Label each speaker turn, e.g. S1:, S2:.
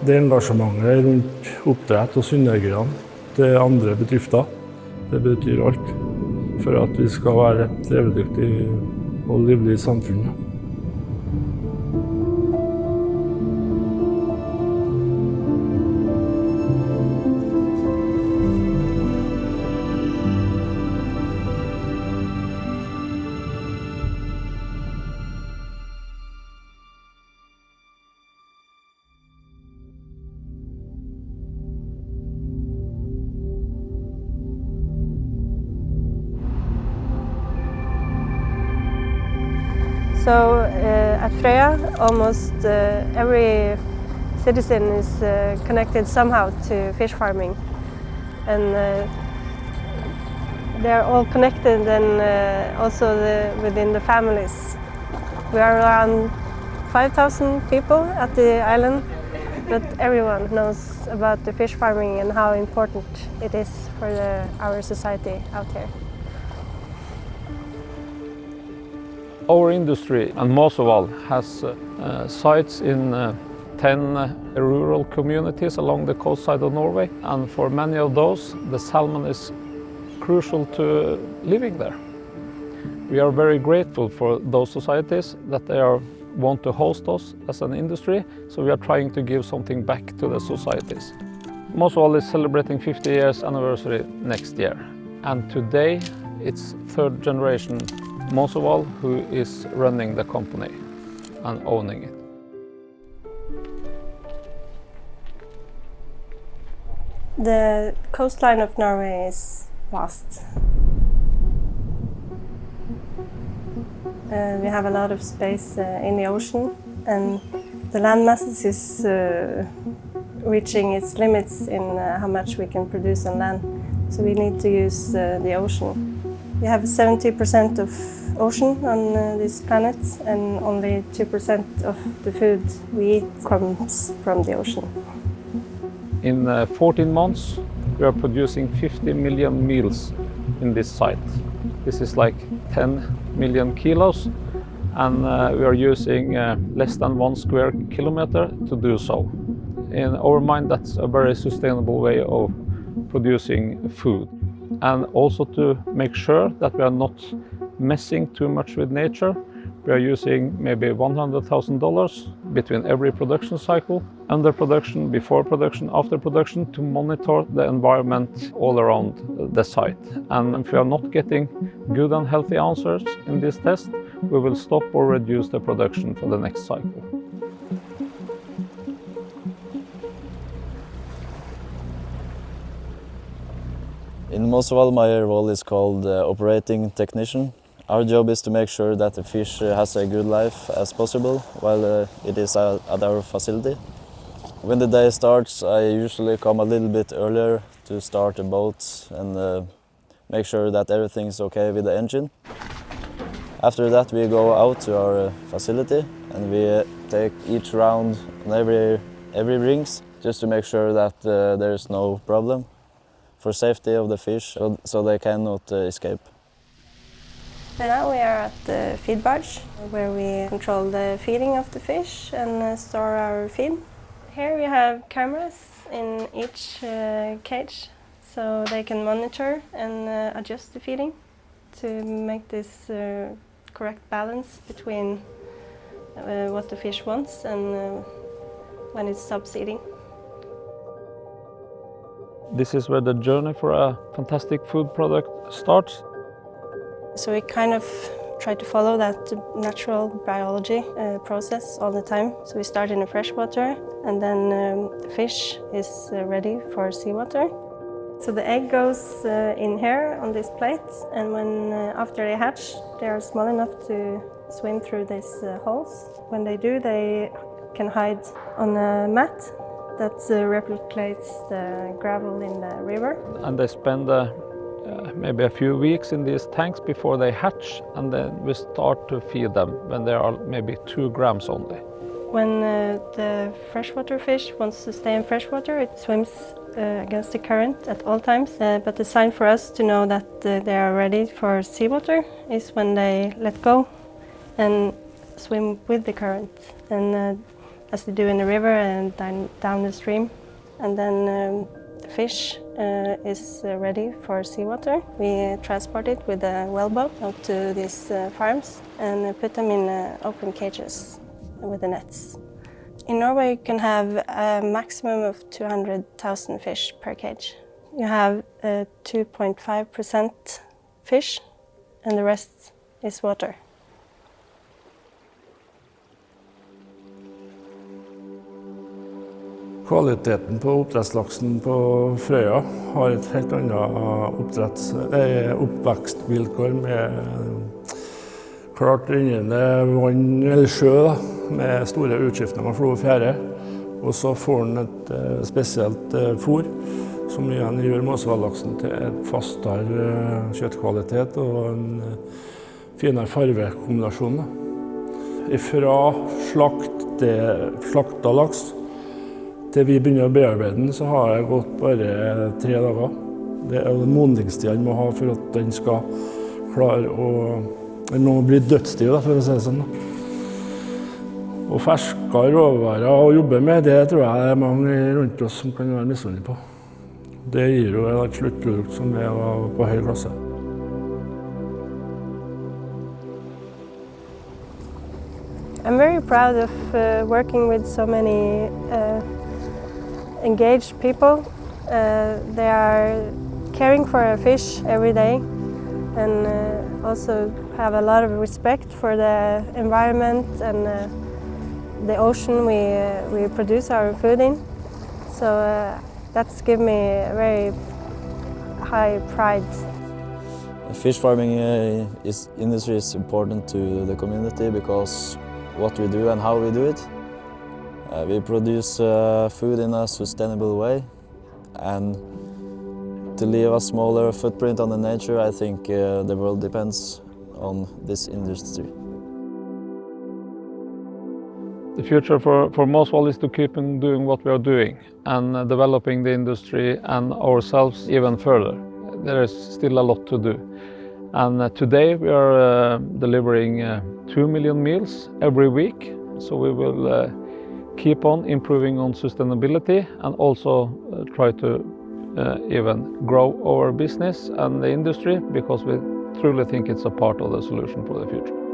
S1: Det engasjementet rundt oppdrett og synergiene til andre bedrifter, det betyr alt for at vi skal være et levedyktig og livlig samfunn.
S2: So at Frøya, almost every citizen is connected somehow to fish farming, and they're all connected, and also within the families. We are around 5,000 people at the island, but everyone knows about the fish farming and how important it is for our society out here.
S3: Our industry and Måsøval has sites in 10 rural communities along the coast side of Norway, and for many of those the salmon is crucial to living there. We are very grateful for those societies that they want to host us as an industry, so we are trying to give something back to the societies. Måsøval is celebrating 50 years anniversary next year, and today it's third generation Måsøval who is running the company and owning it.
S2: The coastline of Norway is vast. We have a lot of space in the ocean, and the land masses is reaching its limits in how much we can produce on land. So we need to use the ocean. We have 70% of ocean on this planet, and only 2% of the food we eat comes from the ocean.
S3: In 14 months, we are producing 50 million meals in this site. This is like 10 million kilos, and we are using less than 1 square kilometer to do so. In our mind, that's a very sustainable way of producing food. And also to make sure that we are not messing too much with nature, we are using maybe $100,000 between every production cycle, under production, before production, after production, to monitor the environment all around the site. And if we are not getting good and healthy answers in this test, we will stop or reduce the production for the next cycle.
S4: In Måsøval, my role is called operating technician. Our job is to make sure that the fish has a good life as possible while it is at our facility. When the day starts, I usually come a little bit earlier to start the boat and make sure that everything is okay with the engine. After that, we go out to our facility and we take each round on every rings just to make sure that there is no problem for safety of the fish so they cannot escape.
S2: Now we are at the feed barge, where we control the feeding of the fish and store our feed. Here we have cameras in each cage, so they can monitor and adjust the feeding to make this correct balance between what the fish wants and when it stops eating.
S3: This is where the journey for a fantastic food product starts.
S2: So we kind of try to follow that natural biology process all the time. So we start in the freshwater, and then the fish is ready for seawater. So the egg goes in here on this plate, and when after they hatch, they are small enough to swim through these holes. When they do, they can hide on a mat that replicates the gravel in the river.
S3: And they spend maybe a few weeks in these tanks before they hatch, and then we start to feed them when they are maybe 2 grams only.
S2: When the freshwater fish wants to stay in freshwater, it swims against the current at all times. But the sign for us to know that they are ready for seawater is when they let go and swim with the current. And as they do in the river and down the stream. And then the fish is ready for seawater. We transport it with a wellboat out to these farms and put them in open cages with the nets. In Norway you can have a maximum of 200,000 fish per cage. You have 2.5% fish and the rest is water.
S1: Kvaliteten på oppdrettslaksen på Frøya har et helt annet oppvekstvilkår med klart rennende vann eller sjø da, med store utskiftninger av flo og fjære. Og så får den et spesielt fôr som igjen gjør Måsøval-laksen til et fastere kjøttkvalitet og en finere farvekombinasjon. Fra slakt til slakta laks til vi begynner å bearbeide den, så har det gått bare 3 dager. Det er den modningstiden må ha for at den skal klare å... Den må bli dødsstiv, for å si det sånn. Og ferske råvarer å jobbe med, det tror jeg det er mange rundt oss som kan være misunnelige på. Det gir jo et sluttprodukt som er på høy klasse.
S2: I'm very proud of working with so many engaged people. They are caring for a fish every day and also have a lot of respect for the environment and the ocean we produce our food in. So that's given me a very high pride.
S4: Fish farming industry is important to the community because what we do and how we do it. We produce food in a sustainable way, and to leave a smaller footprint on the nature, I think the world depends on this industry.
S3: The future for Måsøval is to keep on doing what we are doing and developing the industry and ourselves even further. There is still a lot to do. And today we are delivering 2 million meals every week, so we will keep on improving on sustainability and also try to even grow our business and the industry because we truly think it's a part of the solution for the future.